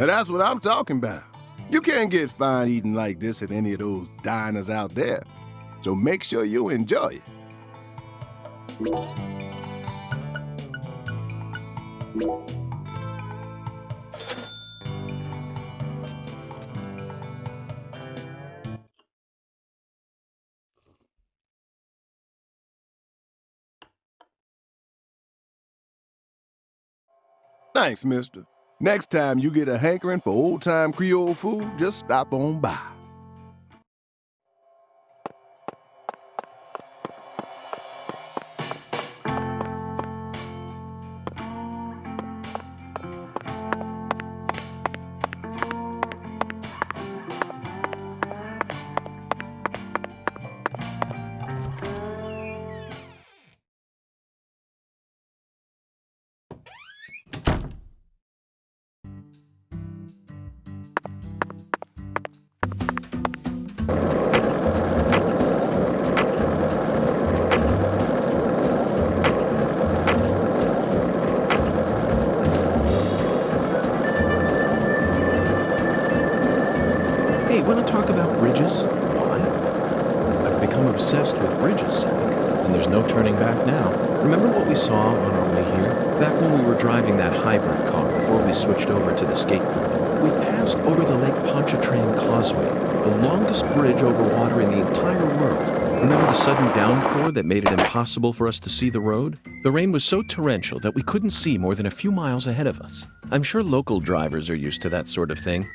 And that's what I'm talking about. You can't get fine eating like this at any of those diners out there. So make sure you enjoy it. Thanks, mister. Next time you get a hankering for old-time Creole food, just stop on by. Hey, want to talk about bridges? Why? I've become obsessed with bridges, Zach, and there's no turning back now. Remember what we saw on our way here? Back when we were driving that hybrid car before we switched over to the skateboard. We passed over the Lake Pontchartrain Causeway, the longest bridge over water in the entire world. Remember the sudden downpour that made it impossible for us to see the road? The rain was so torrential that we couldn't see more than a few miles ahead of us. I'm sure local drivers are used to that sort of thing.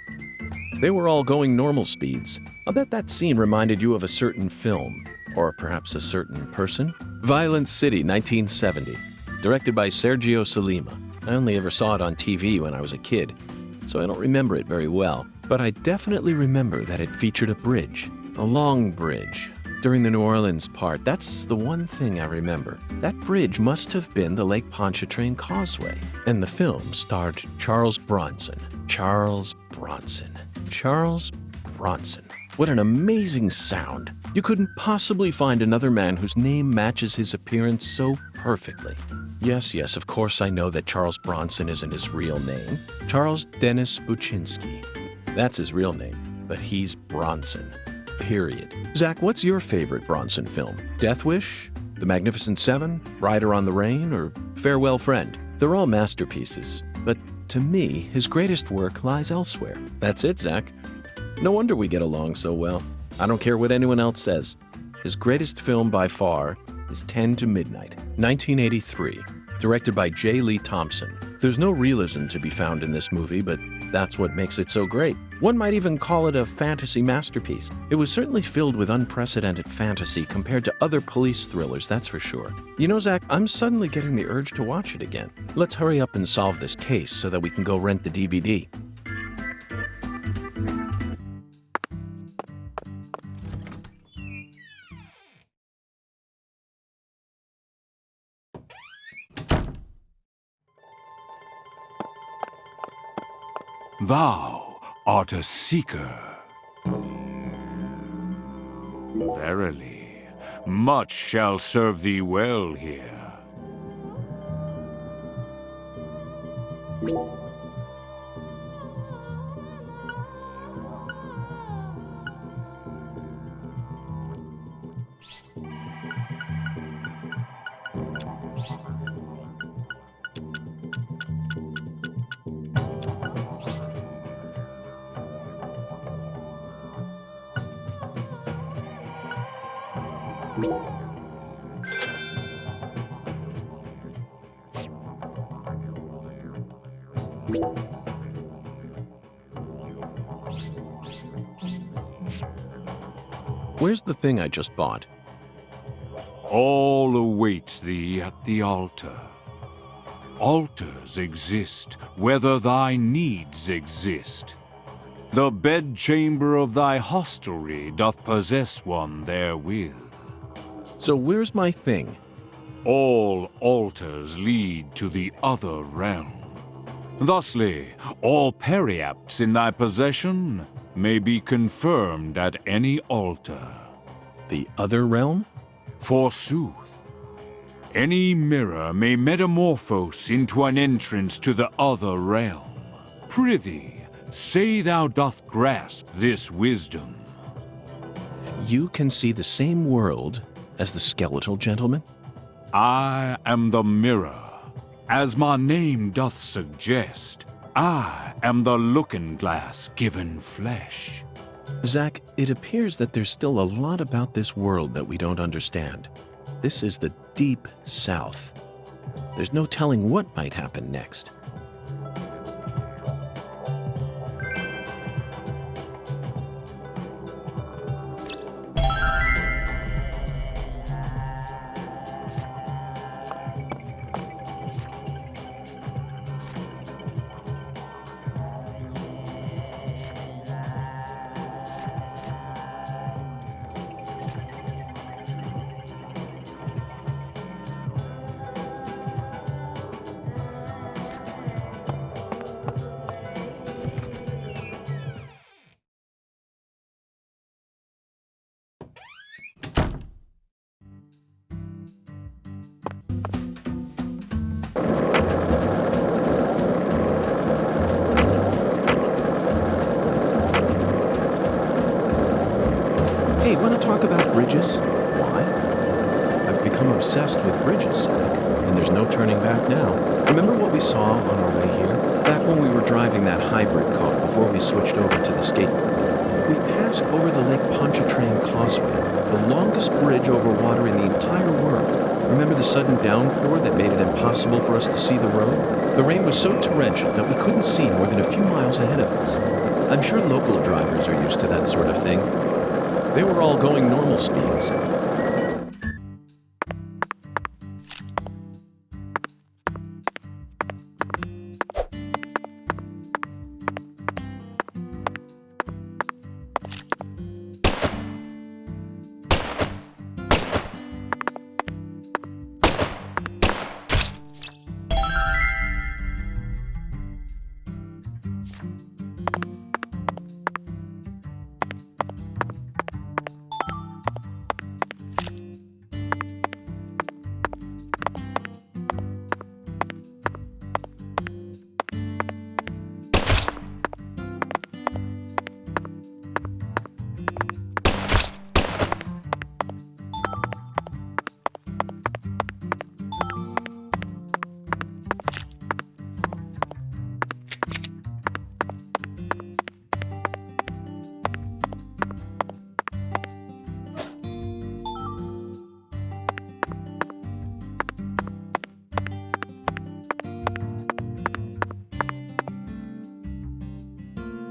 They were all going normal speeds. I'll bet that scene reminded you of a certain film, or perhaps a certain person. Violent City, 1970, directed by Sergio Solima. I only ever saw it on TV when I was a kid, so I don't remember it very well. But I definitely remember that it featured a bridge, a long bridge. During the New Orleans part, that's the one thing I remember. That bridge must have been the Lake Pontchartrain Causeway. And the film starred Charles Bronson. Charles Bronson. What an amazing sound. You couldn't possibly find another man whose name matches his appearance so perfectly. Yes, of course I know that Charles Bronson isn't his real name. Charles Dennis Buczynski. That's his real name, but he's Bronson. Period. Zach, what's your favorite Bronson film? Death Wish? The Magnificent Seven? Rider on the Rain? Or Farewell Friend? They're all masterpieces, but to me, his greatest work lies elsewhere. That's it, Zach. No wonder we get along so well. I don't care what anyone else says. His greatest film by far is 10 to Midnight, 1983, directed by J. Lee Thompson. There's no realism to be found in this movie, but that's what makes it so great. One might even call it a fantasy masterpiece. It was certainly filled with unprecedented fantasy compared to other police thrillers, that's for sure. You know, Zach, I'm suddenly getting the urge to watch it again. Let's hurry up and solve this case so that we can go rent the DVD. Thou art a seeker. Verily, much shall serve thee well here. Where's the thing I just bought? All awaits thee at the altar. Altars exist, whether thy needs exist. The bedchamber of thy hostelry doth possess one therewith. So where's my thing? All altars lead to the other realm. Thusly, all periapts in thy possession may be confirmed at any altar. The other realm? Forsooth, any mirror may metamorphose into an entrance to the other realm. Prithee, say thou doth grasp this wisdom. You can see the same world as the skeletal gentleman? I am the mirror. As my name doth suggest, I am the looking-glass given flesh. Zach, it appears that there's still a lot about this world that we don't understand. This is the deep south. There's no telling what might happen next. Hey, want to talk about bridges? Why? I've become obsessed with bridges, Zach, and there's no turning back now. Remember what we saw on our way here? Back when we were driving that hybrid car before we switched over to the skateboard. We passed over the Lake Pontchartrain Causeway, the longest bridge over water in the entire world. Remember the sudden downpour that made it impossible for us to see the road? The rain was so torrential that we couldn't see more than a few miles ahead of us. I'm sure local drivers are used to that sort of thing. They were all going normal speeds.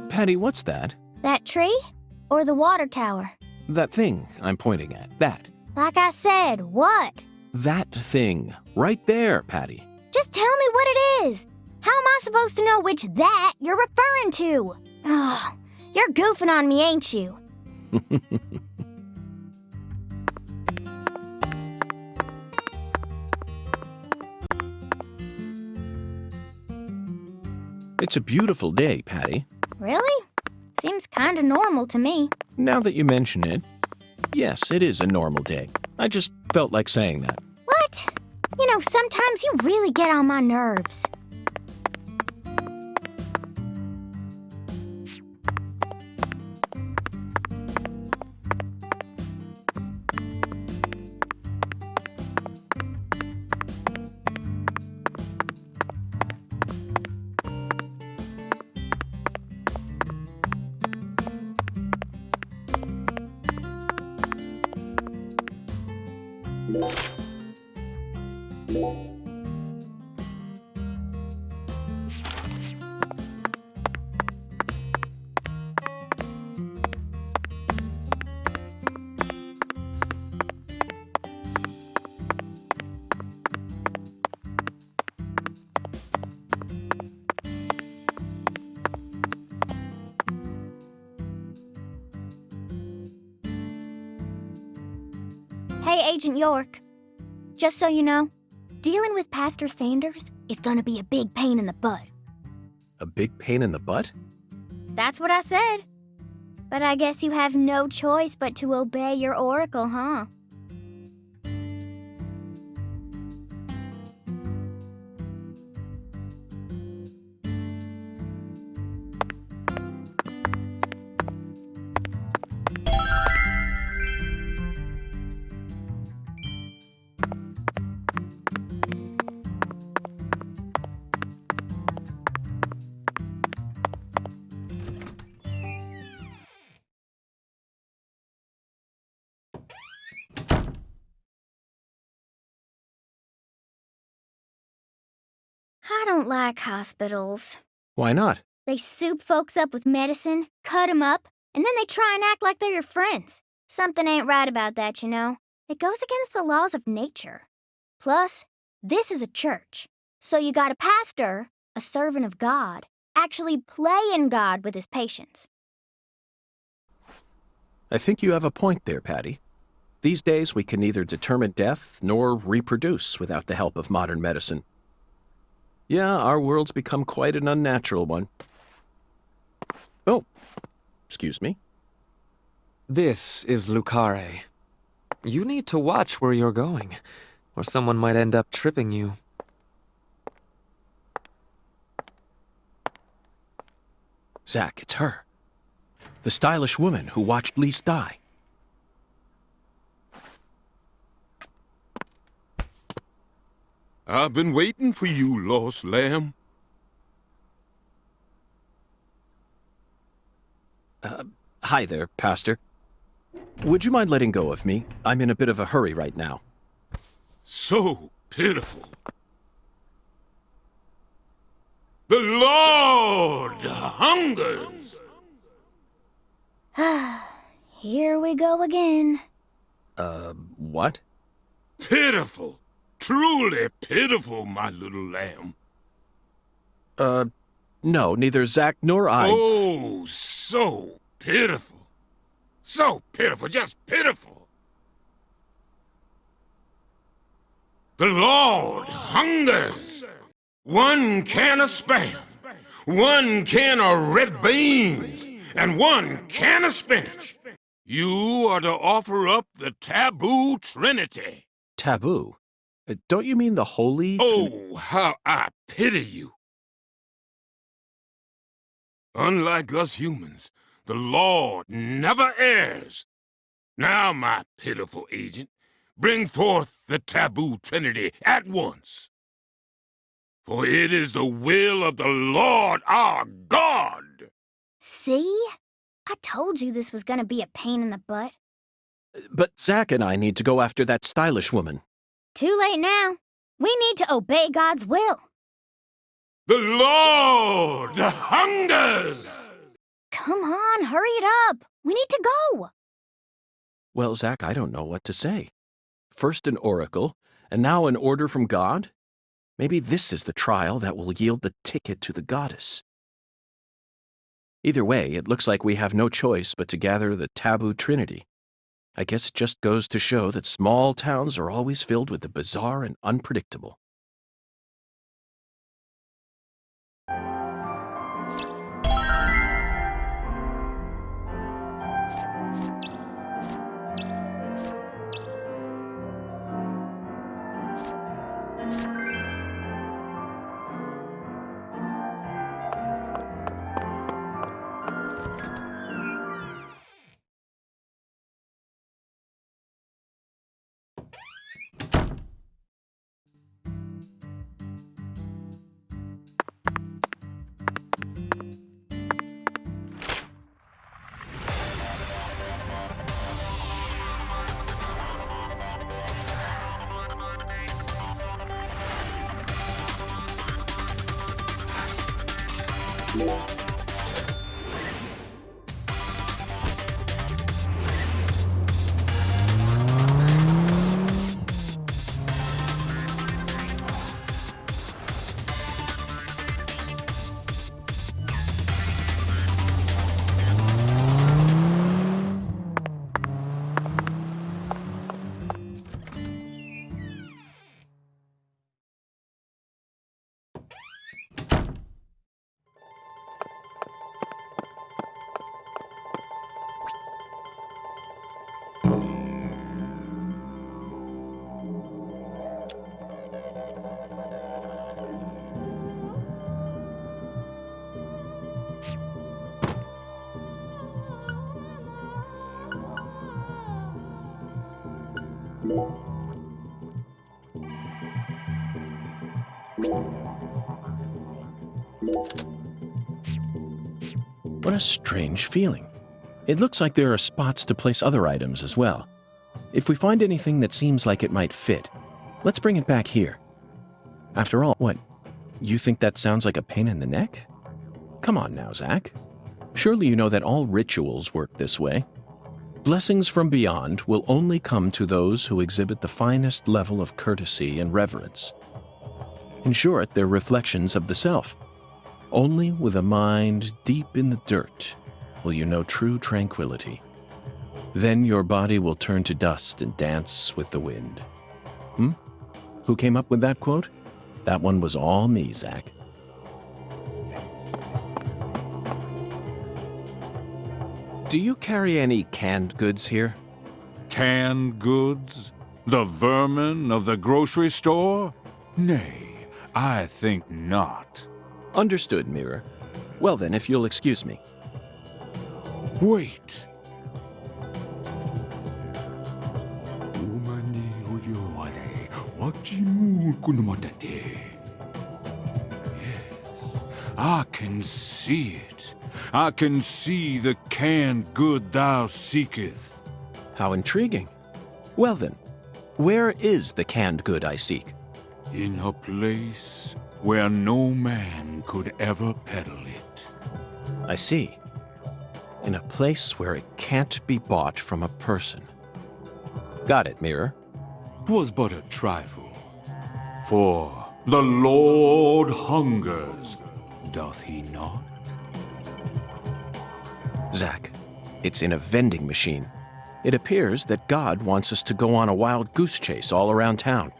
Patty, what's that? That tree? Or the water tower? That thing I'm pointing at. That. Like I said, what? That thing. Right there, Patty. Just tell me what it is. How am I supposed to know which that you're referring to? Oh, you're goofing on me, ain't you? It's a beautiful day, Patty. Really? Seems kinda normal to me. Now that you mention it, yes, it is a normal day. I just felt like saying that. What? You know, sometimes you really get on my nerves. Hey, Agent York. Just so you know, dealing with Pastor Sanders is gonna be a big pain in the butt. A big pain in the butt? That's what I said. But I guess you have no choice but to obey your oracle, huh? I don't like hospitals. Why not? They soup folks up with medicine, cut 'em up, and then they try and act like they're your friends. Something ain't right about that, you know. It goes against the laws of nature. Plus, this is a church. So you got a pastor, a servant of God, actually playing God with his patients. I think you have a point there, Patty. These days, we can neither determine death nor reproduce without the help of modern medicine. Yeah, our world's become quite an unnatural one. Oh, excuse me. This is Lucare. You need to watch where you're going, or someone might end up tripping you. Zach, it's her. The stylish woman who watched Lise die. I've been waiting for you, lost lamb. Hi there, Pastor. Would you mind letting go of me? I'm in a bit of a hurry right now. So pitiful. The Lord hungers. Here we go again. What? Pitiful. Truly pitiful, my little lamb. No, neither Zach nor I... Oh, so pitiful. So pitiful, just pitiful. The Lord hungers. 1 can of Spam, 1 can of red beans, and 1 can of spinach. You are to offer up the Taboo Trinity. Taboo? Don't you mean the holy... Oh, how I pity you. Unlike us humans, the Lord never errs. Now, my pitiful agent, bring forth the Taboo Trinity at once. For it is the will of the Lord our God. See? I told you this was gonna be a pain in the butt. But Zach and I need to go after that stylish woman. Too late now. We need to obey God's will. The Lord hungers! Come on, hurry it up. We need to go. Well, Zach, I don't know what to say. First an oracle, and now an order from God? Maybe this is the trial that will yield the ticket to the goddess. Either way, it looks like we have no choice but to gather the Taboo Trinity. I guess it just goes to show that small towns are always filled with the bizarre and unpredictable. What a strange feeling. It looks like there are spots to place other items as well. If we find anything that seems like it might fit, let's bring it back here. After all, what You think that sounds like a pain in the neck? Come on now, Zach. Surely you know that all rituals work this way. Blessings from beyond will only come to those who exhibit the finest level of courtesy and reverence. In short, they're reflections of the self. Only with a mind deep in the dirt will you know true tranquility. Then your body will turn to dust and dance with the wind. Who came up with that quote? That one was all me, Zach. Do you carry any canned goods here? Canned goods? The vermin of the grocery store? Nay, I think not. Understood, Mirror. Well then, if you'll excuse me. Wait! Yes, I can see it. I can see the canned good thou seeketh. How intriguing. Well then, where is the canned good I seek? In a place where no man could ever peddle it. I see. In a place where it can't be bought from a person. Got it, Mirror. 'Twas but a trifle. For the Lord hungers, doth he not? Zach, it's in a vending machine. It appears that God wants us to go on a wild goose chase all around town.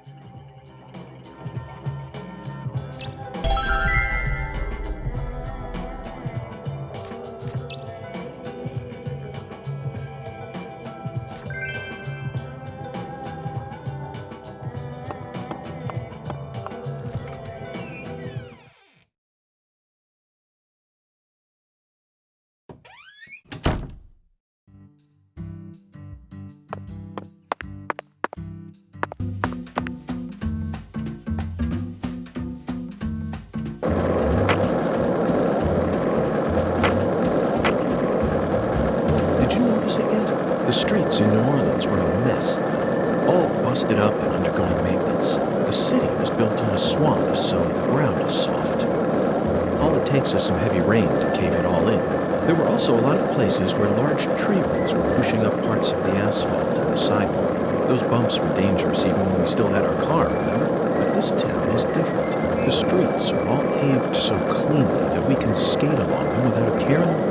The streets in New Orleans were a mess, all busted up and undergoing maintenance. The city was built on a swamp, so the ground is soft. All it takes is some heavy rain to cave it all in. There were also a lot of places where large tree roots were pushing up parts of the asphalt and the sidewalk. Those bumps were dangerous even when we still had our car, remember? But this town is different. The streets are all paved so cleanly that we can skate along them without a care in the world.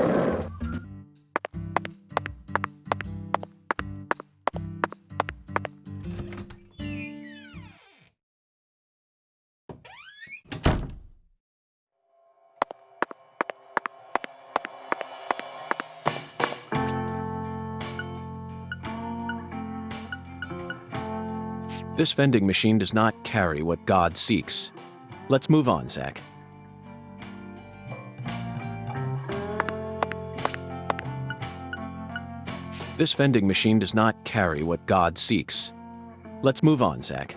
This vending machine does not carry what God seeks. Let's move on, Zach. This vending machine does not carry what God seeks. Let's move on, Zach.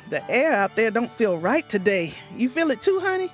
The air out there don't feel right today. You feel it too, honey?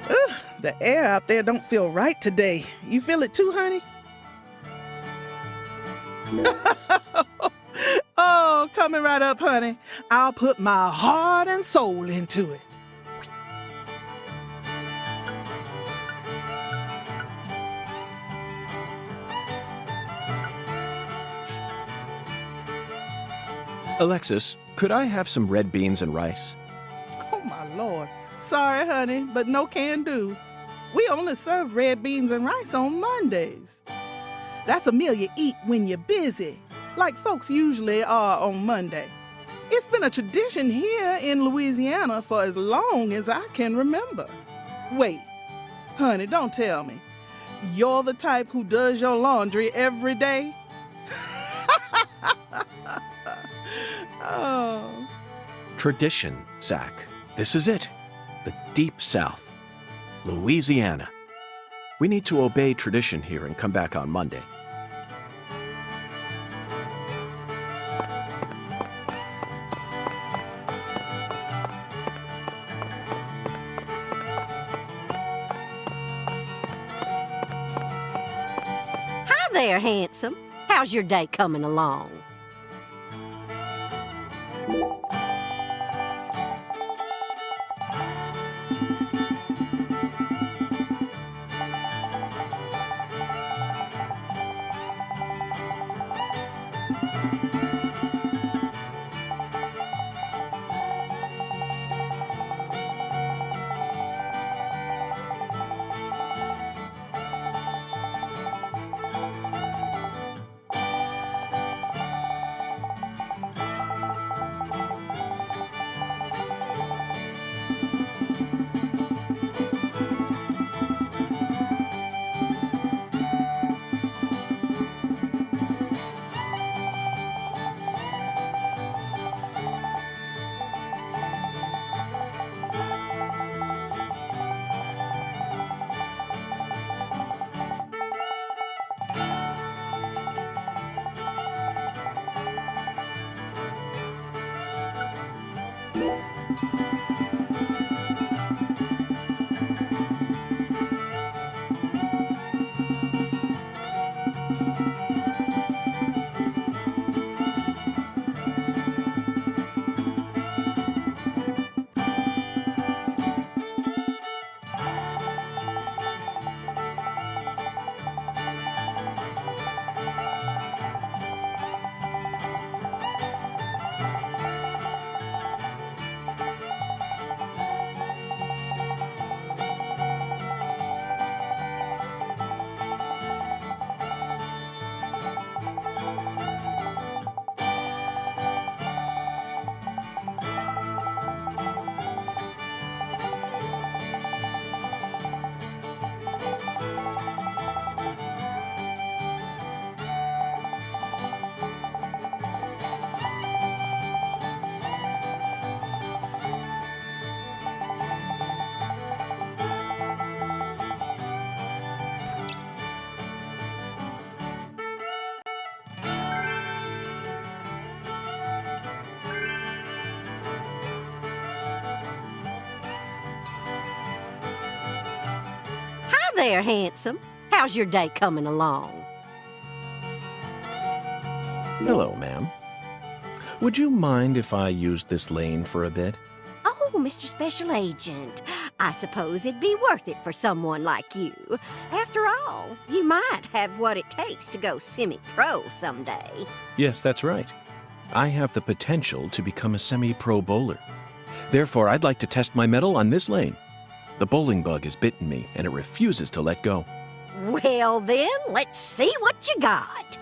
Ugh, the air out there don't feel right today. You feel it too, honey? Oh, coming right up, honey. I'll put my heart and soul into it. Alexis, could I have some red beans and rice? Oh, my Lord. Sorry, honey, but no can do. We only serve red beans and rice on Mondays. That's a meal you eat when you're busy, like folks usually are on Monday. It's been a tradition here in Louisiana for as long as I can remember. Wait, honey, don't tell me. You're the type who does your laundry every day? Oh. Tradition, Zach. This is it. The Deep South. Louisiana. We need to obey tradition here and come back on Monday. Hi there, handsome. How's your day coming along? Hi there, handsome. How's your day coming along? Hello, ma'am. Would you mind if I used this lane for a bit? Oh, Mr. Special Agent, I suppose it'd be worth it for someone like you. After all, you might have what it takes to go semi-pro someday. Yes, that's right. I have the potential to become a semi-pro bowler. Therefore, I'd like to test my mettle on this lane. The bowling bug has bitten me, and it refuses to let go. Well then, let's see what you got.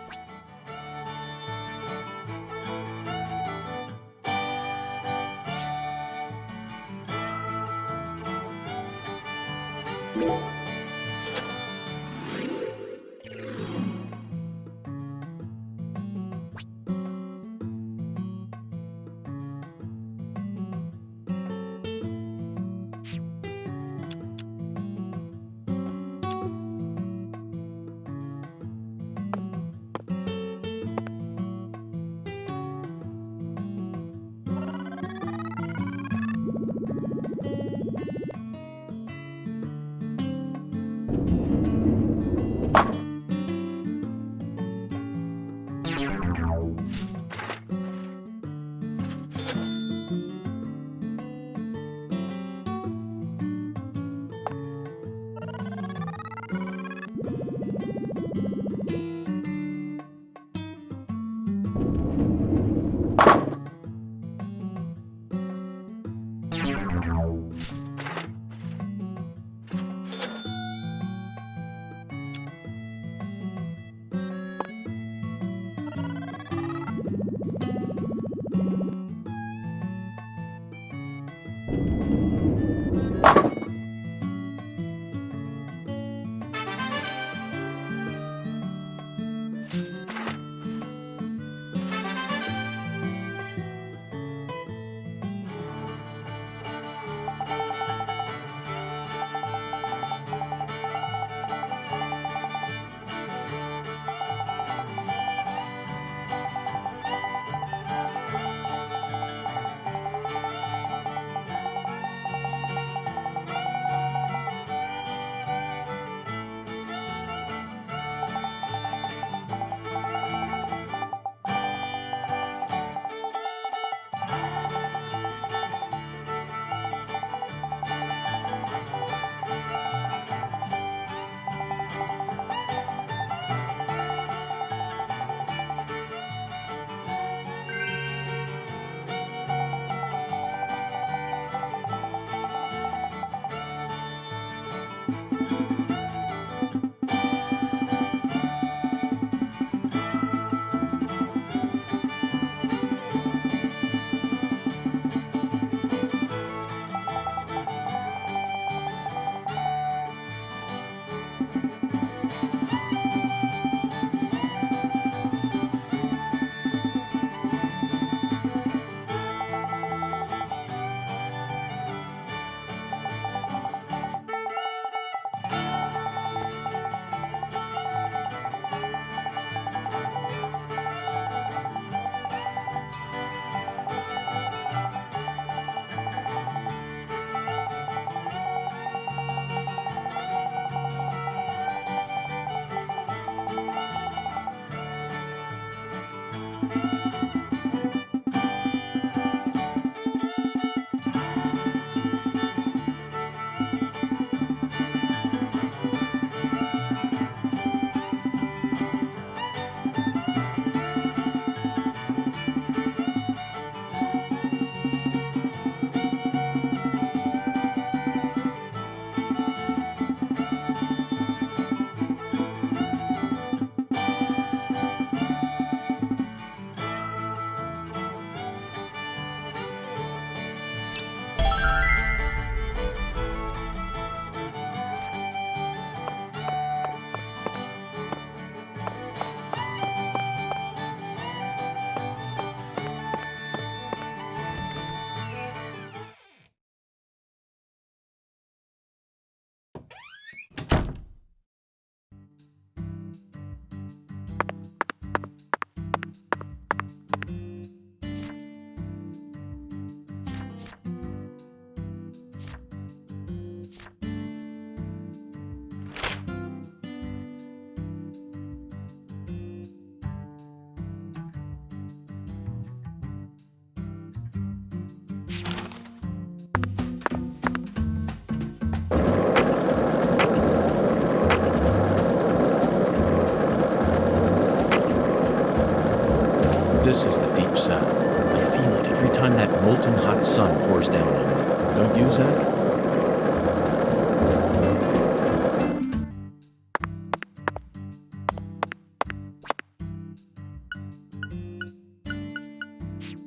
This is the deep south. I feel it every time that molten hot sun pours down on me. Don't you, Zach?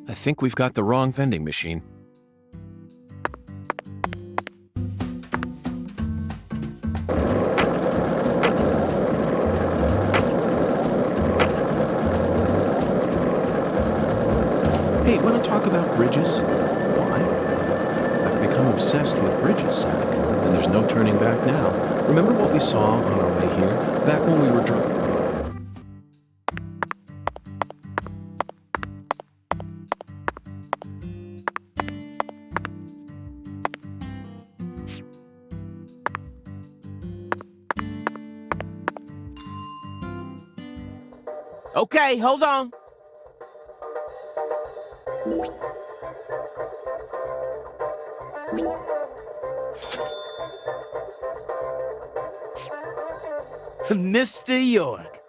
I think we've got the wrong vending machine. Hey, want to talk about bridges? Why? I've become obsessed with bridges, Zach, and there's no turning back now. Remember what we saw on our way here? Back when we were drunk. Okay, hold on. Mr. York.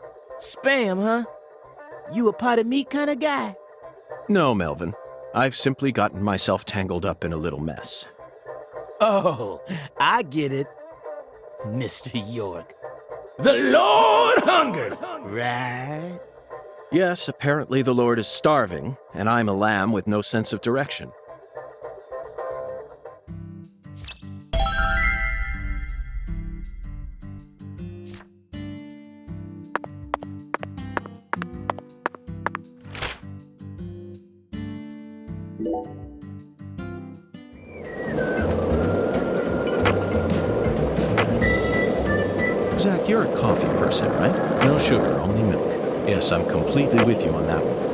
Spam, huh? You a pot of meat kind of guy? No, Melvin. I've simply gotten myself tangled up in a little mess. Oh, I get it. Mr. York. The Lord hungers, right? Yes, apparently the Lord is starving, and I'm a lamb with no sense of direction. Zach, you're a coffee person, right? No sugar, only milk. Yes, I'm completely with you on that one.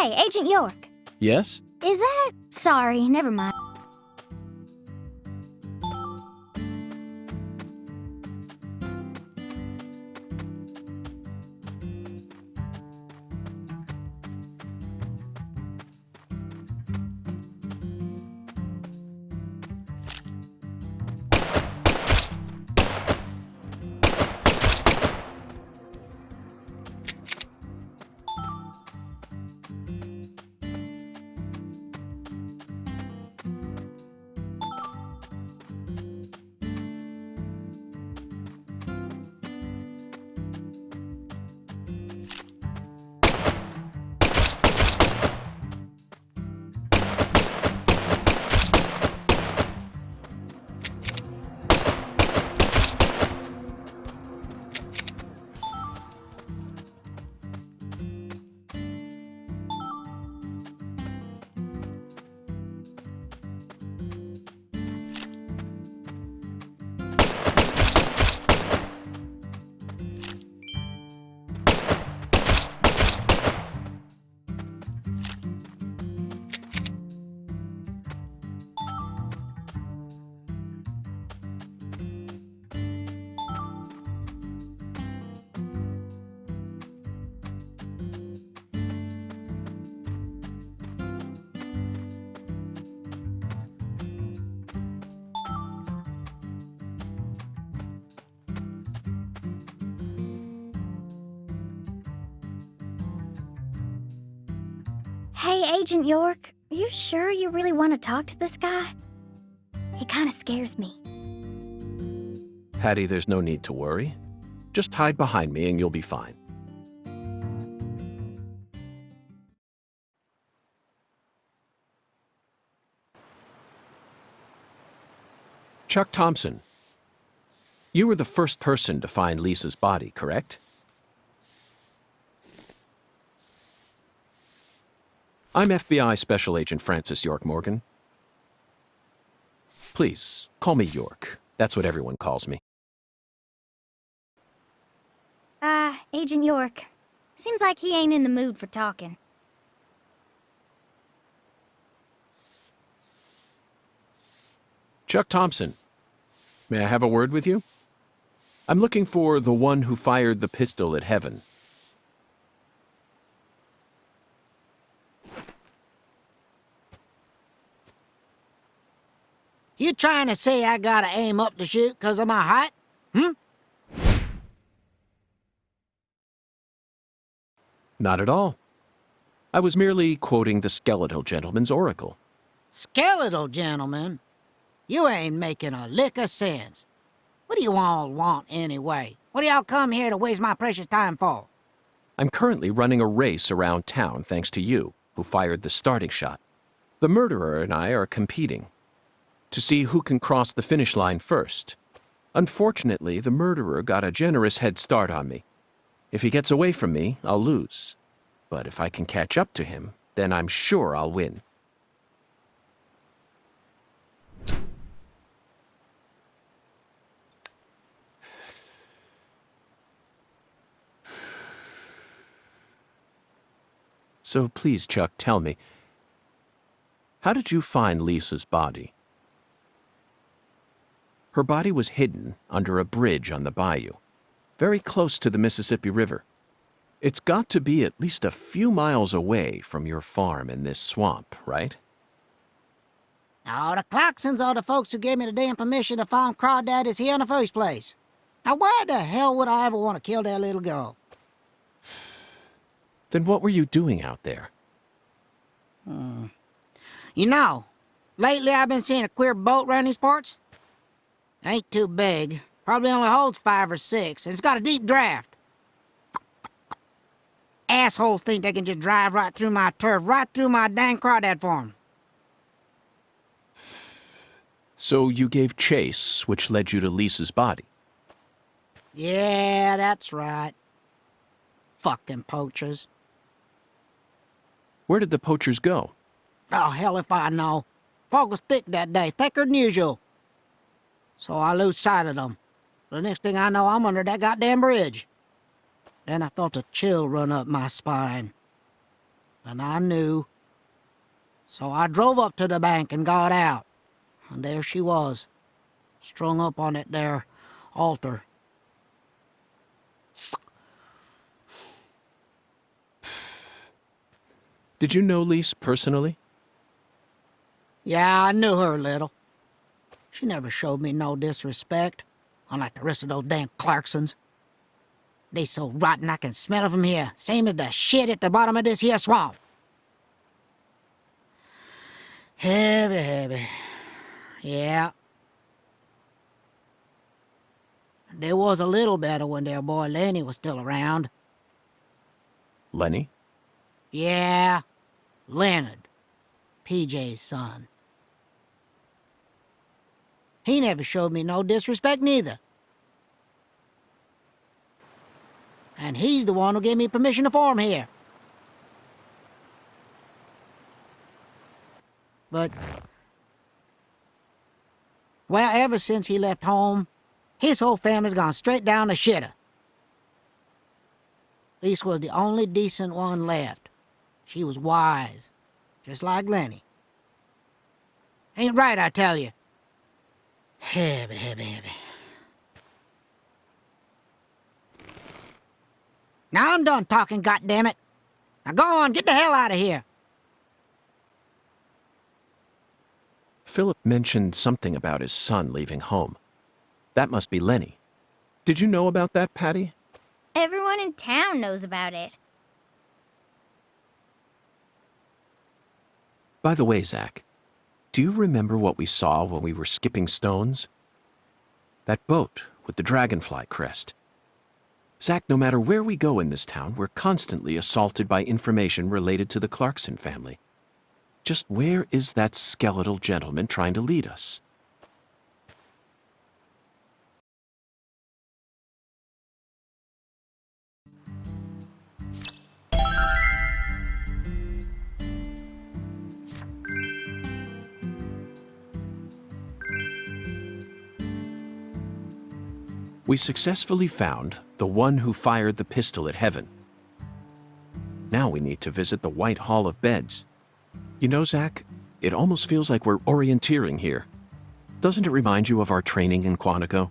Hey, Agent York. Yes? Is that... Sorry, never mind. Hey, Agent York, are you sure you really want to talk to this guy? He kind of scares me. Patty, there's no need to worry. Just hide behind me and you'll be fine. Chuck Thompson, you were the first person to find Lisa's body, correct? I'm FBI Special Agent Francis York Morgan. Please, call me York. That's what everyone calls me. Agent York. Seems like he ain't in the mood for talking. Chuck Thompson, may I have a word with you? I'm looking for the one who fired the pistol at Heaven. You trying to say I gotta aim up to shoot 'cause of my height? Not at all. I was merely quoting the skeletal gentleman's oracle. Skeletal gentleman? You ain't making a lick of sense. What do you all want anyway? What do y'all come here to waste my precious time for? I'm currently running a race around town thanks to you, who fired the starting shot. The murderer and I are competing to see who can cross the finish line first. Unfortunately, the murderer got a generous head start on me. If he gets away from me, I'll lose. But if I can catch up to him, then I'm sure I'll win. So please, Chuck, tell me, how did you find Lisa's body? Her body was hidden under a bridge on the bayou, very close to the Mississippi River. It's got to be at least a few miles away from your farm in this swamp, right? Oh, the Clarksons are the folks who gave me the damn permission to farm crawdads here in the first place. Now why the hell would I ever want to kill that little girl? Then what were you doing out there? You know, lately I've been seeing a queer boat around these parts. It ain't too big. Probably only holds 5 or 6, and it's got a deep draft. Assholes think they can just drive right through my turf, right through my dang crawdad farm. So you gave chase, which led you to Lisa's body? Yeah, that's right. Fucking poachers. Where did the poachers go? Oh, hell if I know. Fog was thick that day, thicker than usual. So I lose sight of them. The next thing I know, I'm under that goddamn bridge. Then I felt a chill run up my spine. And I knew. So I drove up to the bank and got out. And there she was, strung up on that there altar. Did you know Lise personally? Yeah, I knew her a little. She never showed me no disrespect, unlike the rest of those damn Clarksons. They so rotten I can smell it from here, same as the shit at the bottom of this here swamp. Heavy, heavy. Yeah. There was a little better when their boy Lenny was still around. Lenny? Yeah, Leonard, PJ's son. He never showed me no disrespect neither. And he's the one who gave me permission to farm here. But, well, ever since he left home, his whole family's gone straight down the shitter. Lisa was the only decent one left. She was wise, just like Lenny. Ain't right, I tell you. Heavy, heavy, heavy. Now I'm done talking, goddammit. Now go on, get the hell out of here. Philip mentioned something about his son leaving home. That must be Lenny. Did you know about that, Patty? Everyone in town knows about it. By the way, Zach, do you remember what we saw when we were skipping stones? That boat with the dragonfly crest. Zach, no matter where we go in this town, we're constantly assaulted by information related to the Clarkson family. Just where is that skeletal gentleman trying to lead us? We successfully found the one who fired the pistol at Heaven. Now we need to visit the White Hall of Beds. You know, Zach, it almost feels like we're orienteering here. Doesn't it remind you of our training in Quantico?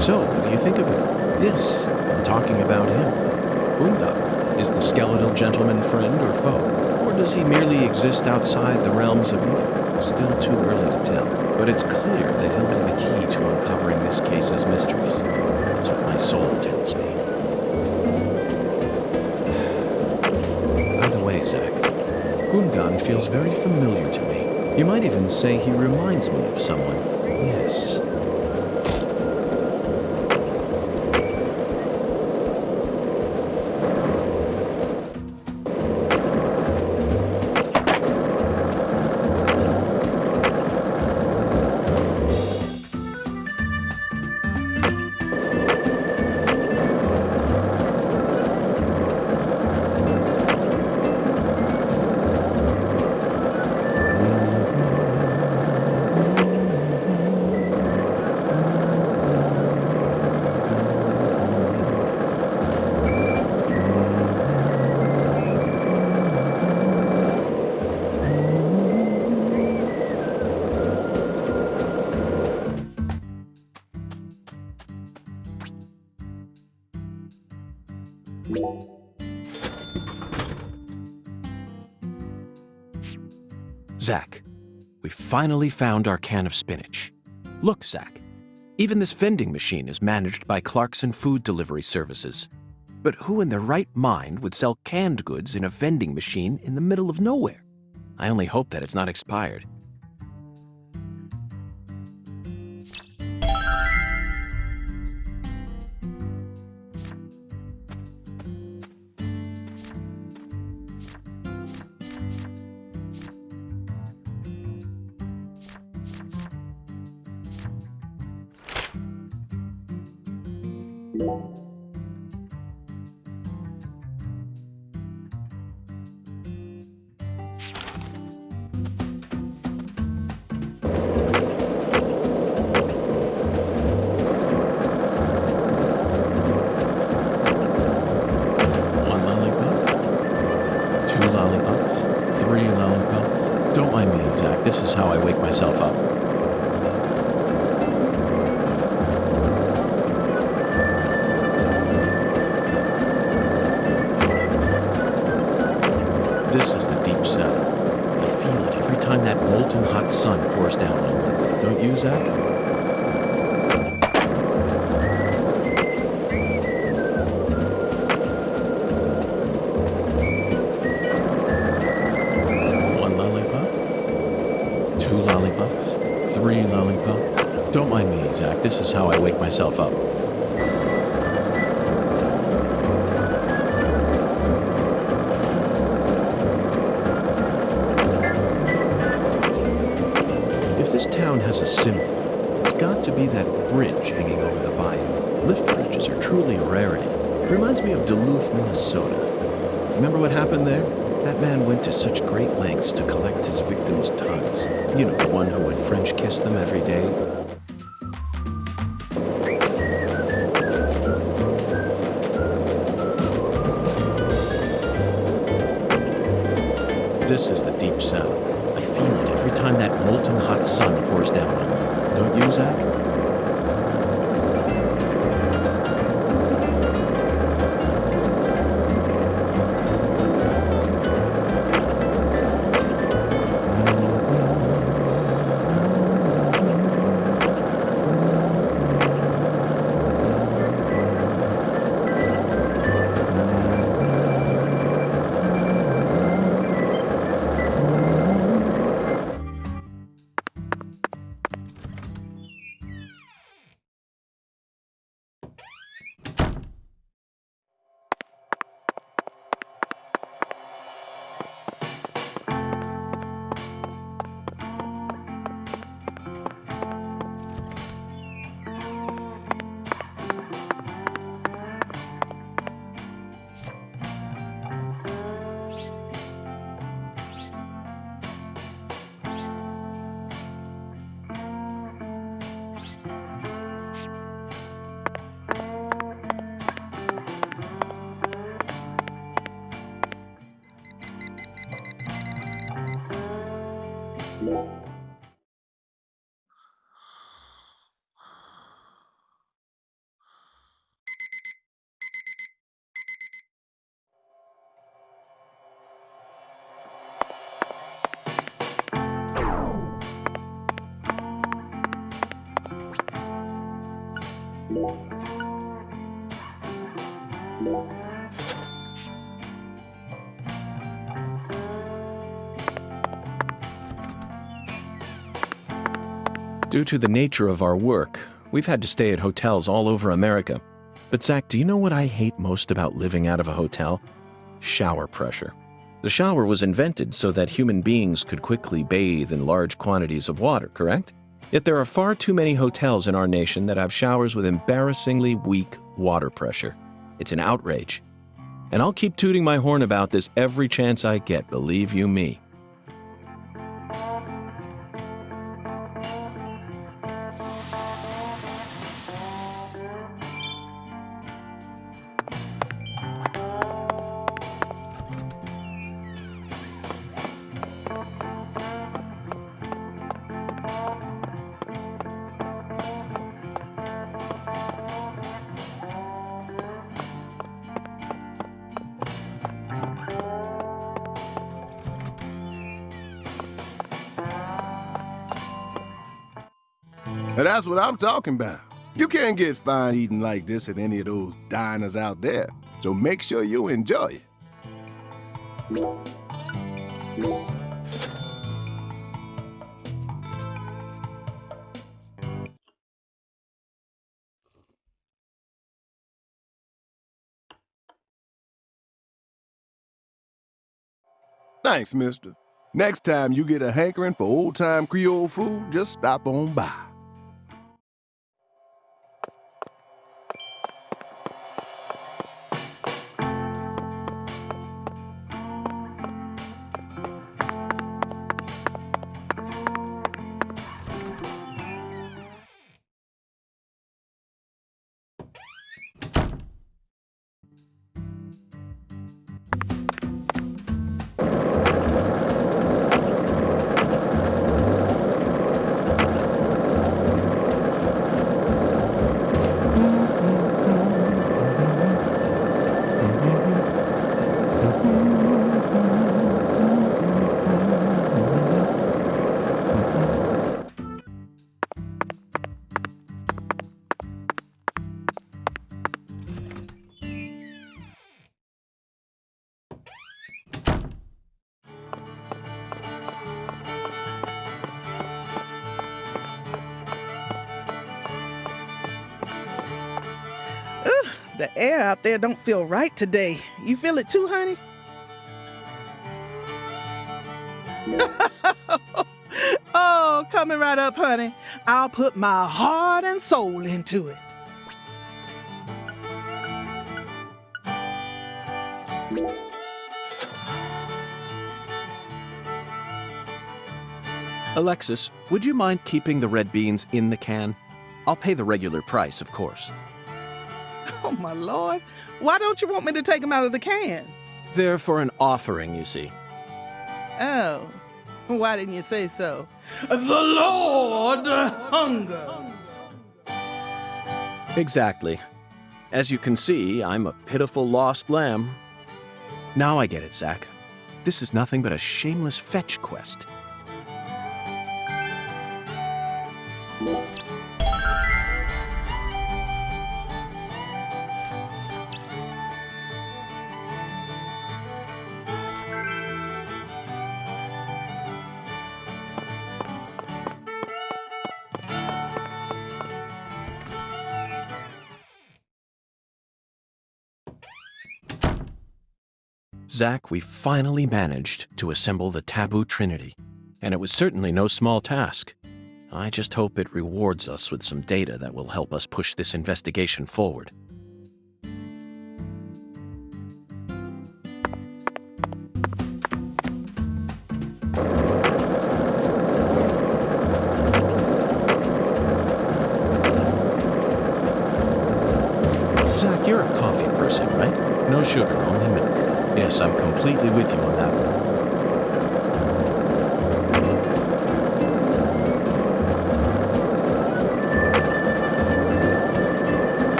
So, what do you think of it? Yes, I'm talking about him. Boondock, is the skeletal gentleman friend or foe? Or does he merely exist outside the realms of either? Still too early to tell, but it's clear that he'll be the key to uncovering this case's mysteries. That's what my soul tells me. By the way, Zach, Gungan feels very familiar to me. You might even say he reminds me of someone. Yes. Zach, we finally found our can of spinach. Look, Zach, Even this vending machine is managed by Clarkson Food Delivery Services. But who in their right mind would sell canned goods in a vending machine in the middle of nowhere? I only hope that it's not expired. This is how I wake myself up. This is the deep south. I feel it every time that molten hot sun pours down on me. Don't you, Zach? Don't mind me, Zach. This is how I wake myself up. If this town has a symbol, it's got to be that bridge hanging over the bayou. Lift bridges are truly a rarity. It reminds me of Duluth, Minnesota. Remember what happened there? That man went to such great lengths to collect his victims' tongues. You know, the one who would French kiss them every day. This is the deep south. I feel it every time that molten hot sun pours down on me. Don't you, Zach? Due to the nature of our work, we've had to stay at hotels all over America. But Zach, do you know what I hate most about living out of a hotel? Shower pressure. The shower was invented so that human beings could quickly bathe in large quantities of water, correct? Yet there are far too many hotels in our nation that have showers with embarrassingly weak water pressure. It's an outrage. And I'll keep tooting my horn about this every chance I get, believe you me. And that's what I'm talking about. You can't get fine eating like this at any of those diners out there, so make sure you enjoy it. Thanks, mister. Next time you get a hankering for old-time Creole food, just stop on by. The air out there don't feel right today. You feel it too, honey? Oh, coming right up, honey. I'll put my heart and soul into it. Alexis, would you mind keeping the red beans in the can? I'll pay the regular price, of course. Oh, my Lord. Why don't you want me to take them out of the can? They're for an offering, you see. Oh, why didn't you say so? The Lord hungers. Exactly. As you can see, I'm a pitiful lost lamb. Now I get it, Zach. This is nothing but a shameless fetch quest. Zach, we finally managed to assemble the Taboo Trinity, and it was certainly no small task. I just hope it rewards us with some data that will help us push this investigation forward. Zach, you're a coffee person, right? No sugar, only milk. Yes, I'm completely with you on that one.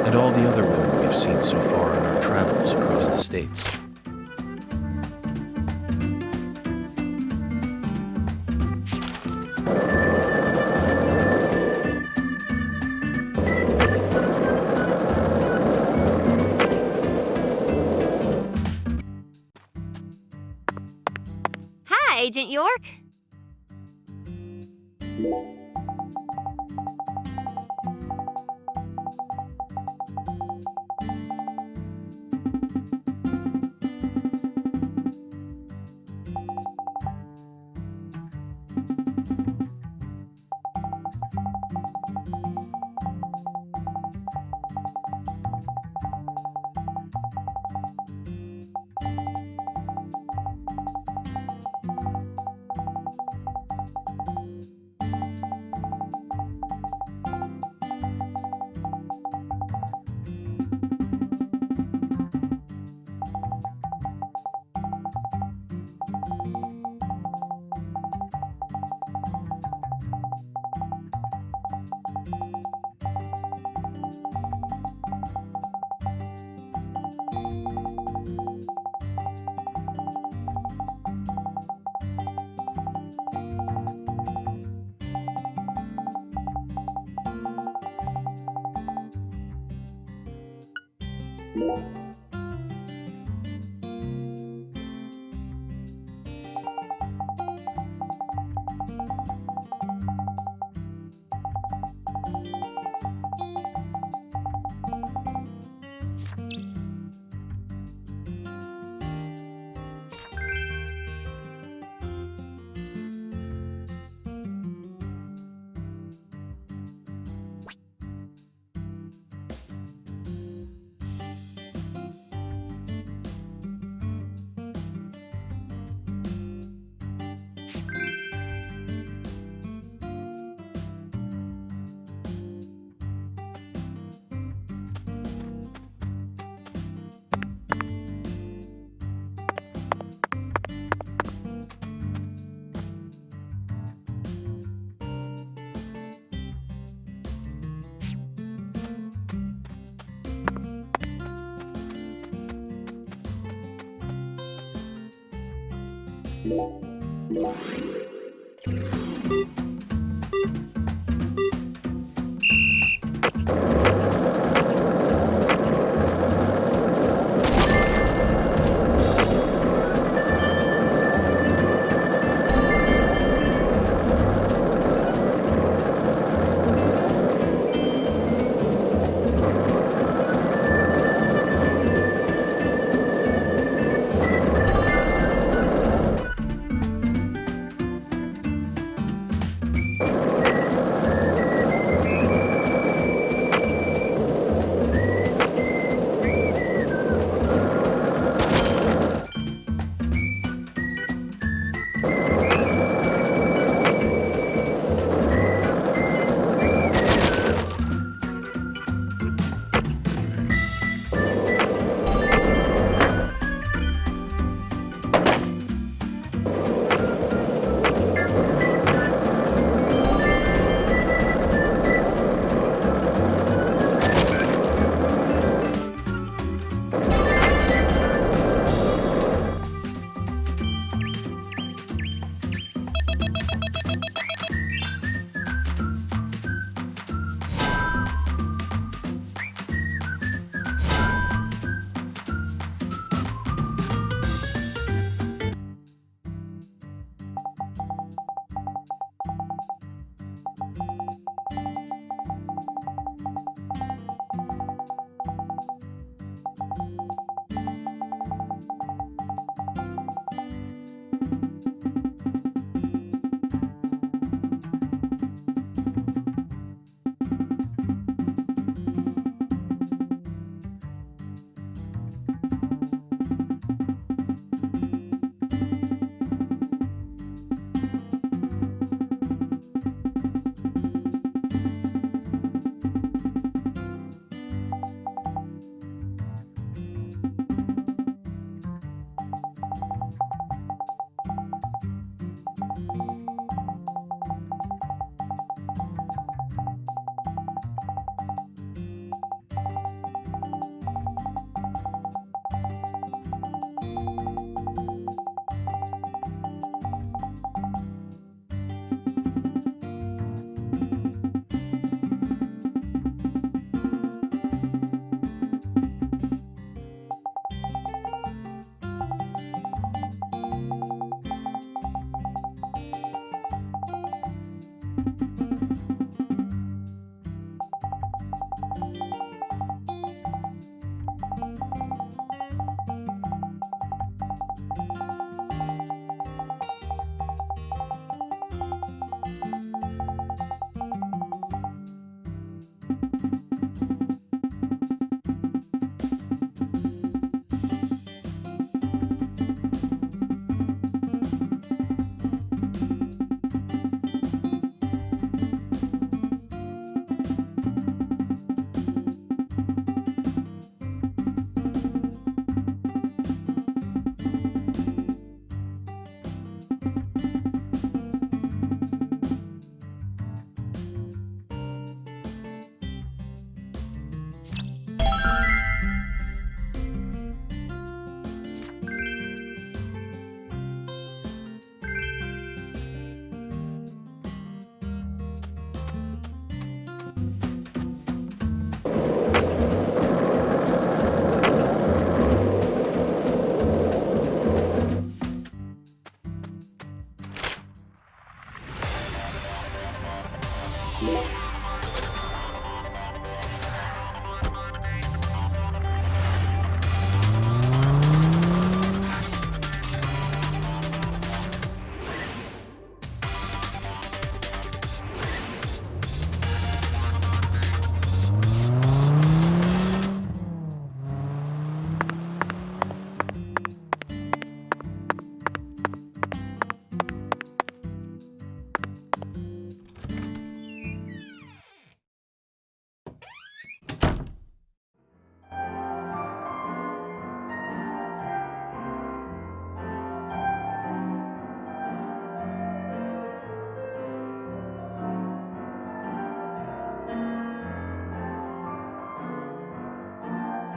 And all the other women we've seen so far on our travels across the states. Hi, Agent York.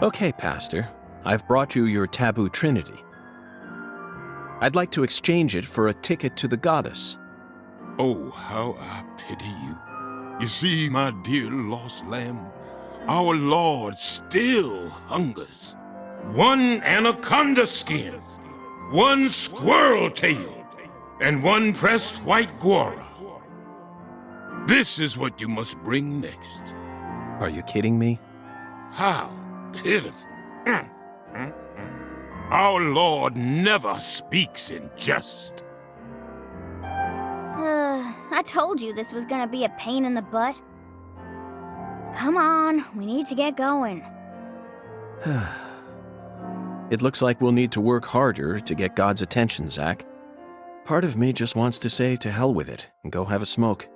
Okay, Pastor. I've brought you your Taboo Trinity. I'd like to exchange it for a ticket to the goddess. Oh, how I pity you. You see, my dear lost lamb, our Lord still hungers. One anaconda skin, one squirrel tail, and one pressed white guara. This is what you must bring next. Are you kidding me? How pitiful. Our Lord never speaks in jest. I told you this was gonna be a pain in the butt. Come on, we need to get going. It looks like we'll need to work harder to get God's attention, Zach. Part of me just wants to say to hell with it and go have a smoke.